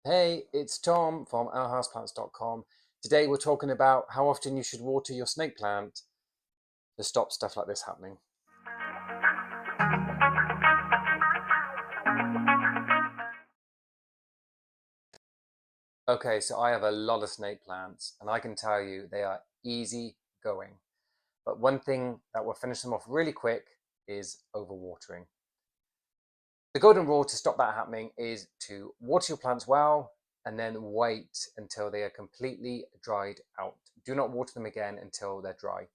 Hey, it's Tom from ourhouseplants.com. Today we're talking about how often you should water your snake plant to stop stuff like this happening. Okay, so I have a lot of snake plants and I can tell you they are easy going. But one thing that will finish them off really quick is overwatering. The golden rule to stop that happening is to water your plants well and then wait until they are completely dried out. Do not water them again until they're dry.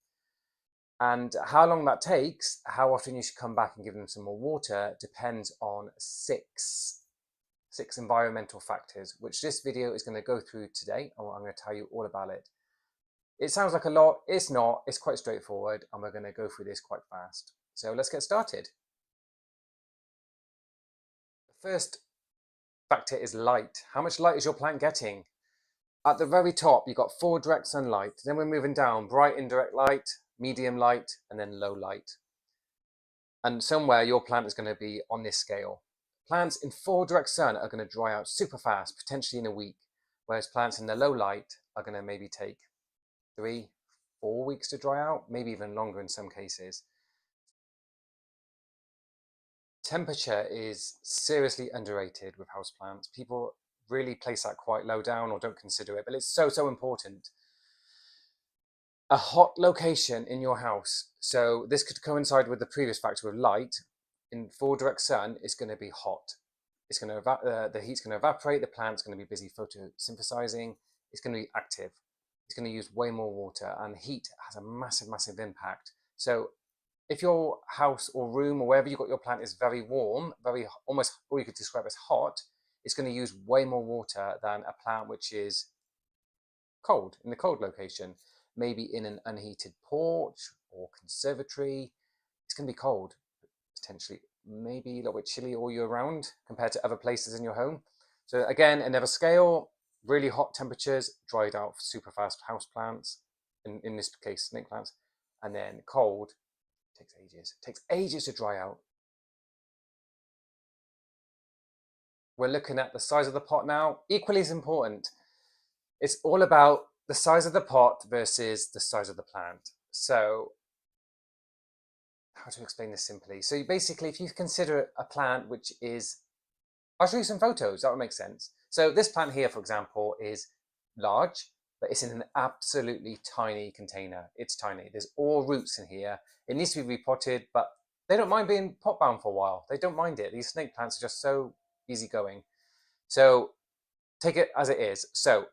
And how long that takes, how often you should come back and give them some more water, depends on six environmental factors, which this video is going to go through today. I'm going to tell you all about it. It sounds like a lot. It's not. It's quite straightforward, and we're going to go through this quite fast. So let's get started. The first factor is light. How much light is your plant getting? At the very top, you've got full direct sunlight. Then we're moving down, bright indirect light, medium light, and then low light. And somewhere your plant is going to be on this scale. Plants in full direct sun are going to dry out super fast, potentially in a week, whereas plants in the low light are going to maybe take 3-4 weeks to dry out, maybe even longer in some cases. Temperature is seriously underrated with houseplants. People really place that quite low down or don't consider it, but it's so important. A hot location in your house, so this could coincide with the previous factor of light. In full direct sun, is going to be hot. It's going to the heat's going to evaporate. The plant's going to be busy photosynthesizing. It's going to be active. It's going to use way more water, and heat has a massive impact. So if your house or room or wherever you got your plant is very warm, very almost all you could describe as hot, it's going to use way more water than a plant which is cold, in the cold location. Maybe in an unheated porch or conservatory, it's going to be cold, potentially maybe a little bit chilly all year round compared to other places in your home. So again, another scale, really hot temperatures, dried out super fast house plants, in this case snake plants, and then cold, takes ages. It takes ages to dry out. We're looking at the size of the pot now, equally as important. It's all about the size of the pot versus the size of the plant. So how to explain this simply? So basically, if you consider a plant which is, I'll show you some photos, that would make sense. So this plant here, for example, is large, but it's in an absolutely tiny container. It's tiny. There's all roots in here. It needs to be repotted, but they don't mind being pot bound for a while. They don't mind it. These snake plants are just so easygoing. So take it as it is. So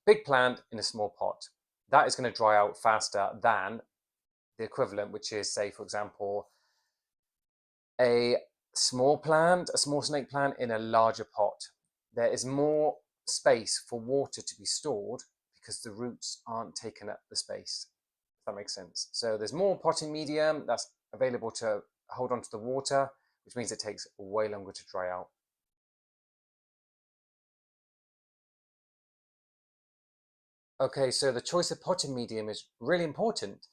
big plant in a small pot. That is going to dry out faster than the equivalent, which is, say, for example, a small plant, a small snake plant in a larger pot. There is more space for water to be stored because the roots aren't taking up the space, if that makes sense. So there's more potting medium that's available to hold on to the water, which means it takes way longer to dry out. Okay, so the choice of potting medium is really important.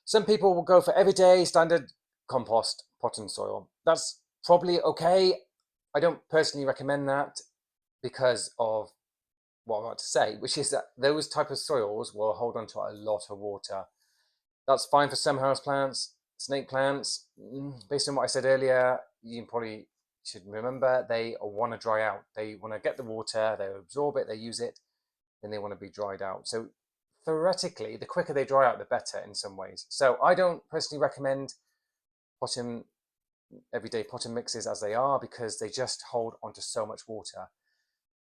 Some people will go for everyday standard compost potting soil. That's probably okay. I don't personally recommend that because of what I'm about to say, which is that those type of soils will hold on to a lot of water. That's fine for some houseplants, snake plants. Based on what I said earlier, you probably should remember they want to dry out. They want to get the water, they absorb it, they use it, then they want to be dried out. So theoretically, the quicker they dry out, the better in some ways. So I don't personally recommend potting everyday potting mixes as they are because they just hold onto so much water.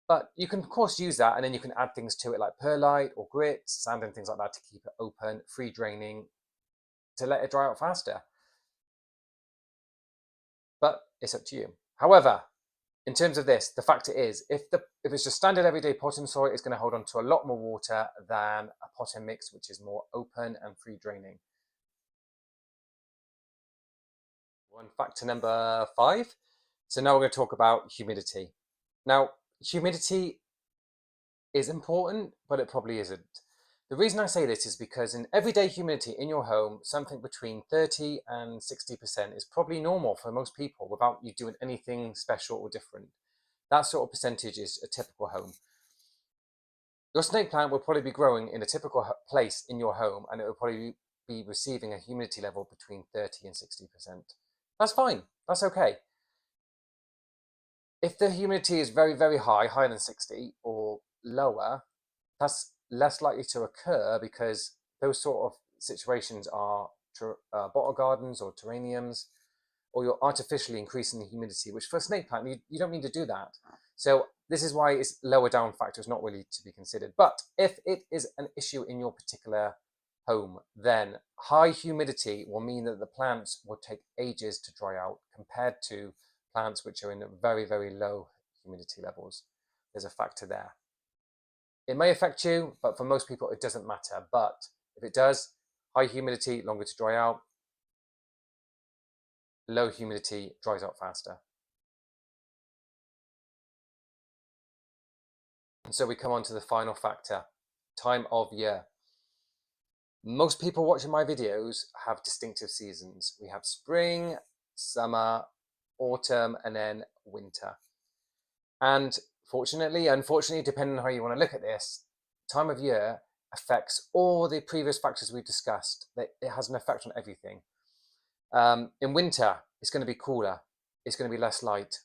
But you can of course use that, and then you can add things to it like perlite or grit, sand and things like that to keep it open, free draining, to let it dry out faster. But it's up to you. However, in terms of this, the factor is if it's just standard everyday potting soil, it's going to hold on to a lot more water than a potting mix which is more open and free draining. Factor number 5. So now we're going to talk about humidity. Now, humidity is important, but it probably isn't. The reason I say this is because in everyday humidity in your home, something between 30 and 60% is probably normal for most people without you doing anything special or different. That sort of percentage is a typical home. Your snake plant will probably be growing in a typical place in your home, and it will probably be receiving a humidity level between 30 and 60%. That's fine. That's okay. If the humidity is very, very high, higher than 60 or lower, that's less likely to occur because those sort of situations are bottle gardens or terrariums, or you're artificially increasing the humidity, which for a snake plant, you don't need to do that. So this is why it's lower down factor is not really to be considered. But if it is an issue in your particular home, then high humidity will mean that the plants will take ages to dry out compared to plants which are in very, very low humidity levels. There's a factor there. It may affect you, but for most people, it doesn't matter. But if it does, high humidity, longer to dry out. Low humidity dries out faster. And so we come on to the final factor, time of year. Most people watching my videos have distinctive seasons. We have spring, summer, autumn, and then winter. And fortunately, unfortunately, depending on how you want to look at this, time of year affects all the previous factors we've discussed. It has an effect on everything. In winter, it's going to be cooler. It's going to be less light.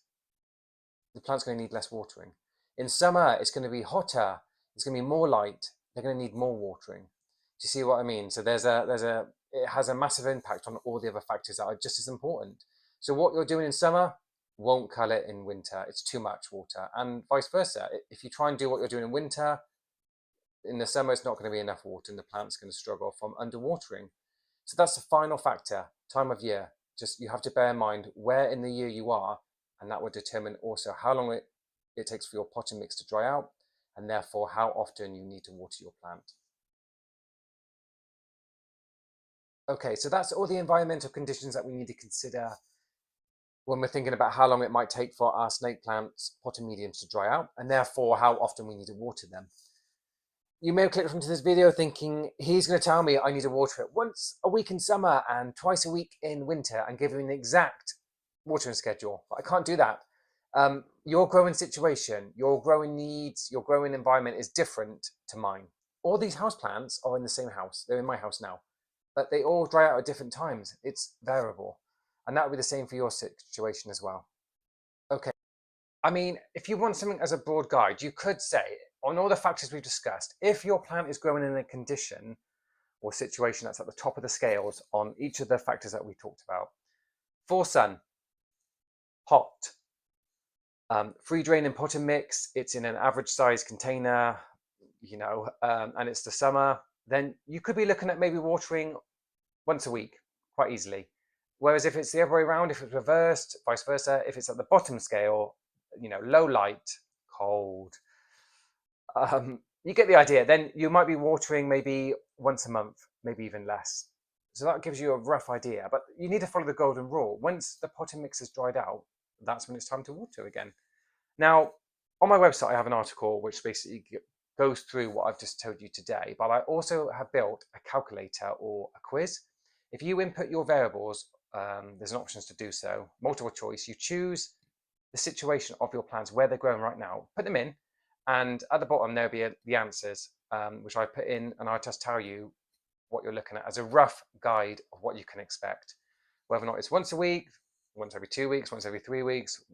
The plant's going to need less watering. In summer, it's going to be hotter. It's going to be more light. They're going to need more watering. Do you see what I mean? So it has a massive impact on all the other factors that are just as important. So what you're doing in summer won't cull it in winter. It's too much water, and vice versa. If you try and do what you're doing in winter, in the summer it's not going to be enough water, and the plant's going to struggle from underwatering. So that's the final factor, time of year. Just you have to bear in mind where in the year you are, and that will determine also how long it takes for your potting mix to dry out, and therefore how often you need to water your plant. Okay, so that's all the environmental conditions that we need to consider when we're thinking about how long it might take for our snake plants, potting mediums to dry out, and therefore how often we need to water them. You may have clicked into this video thinking, he's going to tell me I need to water it once a week in summer and twice a week in winter and give me an exact watering schedule. But I can't do that. Your growing situation, your growing needs, your growing environment is different to mine. All these houseplants are in the same house. They're in my house now, but they all dry out at different times. It's variable. And that would be the same for your situation as well. Okay. I mean, if you want something as a broad guide, you could say, on all the factors we've discussed, if your plant is growing in a condition or situation that's at the top of the scales on each of the factors that we talked about, full sun, hot, free draining potting mix, it's in an average size container, and it's the summer, then you could be looking at maybe watering once a week quite easily. Whereas if it's the other way around, if it's reversed, vice versa, if it's at the bottom scale, low light, cold, you get the idea. Then you might be watering maybe once a month, maybe even less. So that gives you a rough idea, but you need to follow the golden rule. Once the potting mix is dried out, that's when it's time to water again. Now, on my website, I have an article which basically goes through what I've just told you today, but I also have built a calculator or a quiz. If you input your variables, there's an option to do so, multiple choice. You choose the situation of your plants, where they're growing right now, put them in, and at the bottom there'll be the answers, which I put in, and I'll just tell you what you're looking at as a rough guide of what you can expect. Whether or not it's once a week, once every 2 weeks, once every 3 weeks,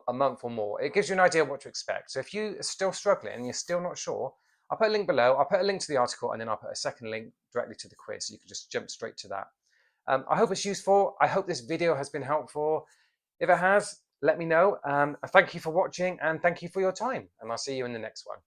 a month or more. It gives you an idea of what to expect. So if you're still struggling and you're still not sure, I'll put a link below. I'll put a link to the article, and then I'll put a second link directly to the quiz, so you can just jump straight to that. I hope it's useful. I hope this video has been helpful. If it has, let me know. Thank you for watching, and thank you for your time, and I'll see you in the next one.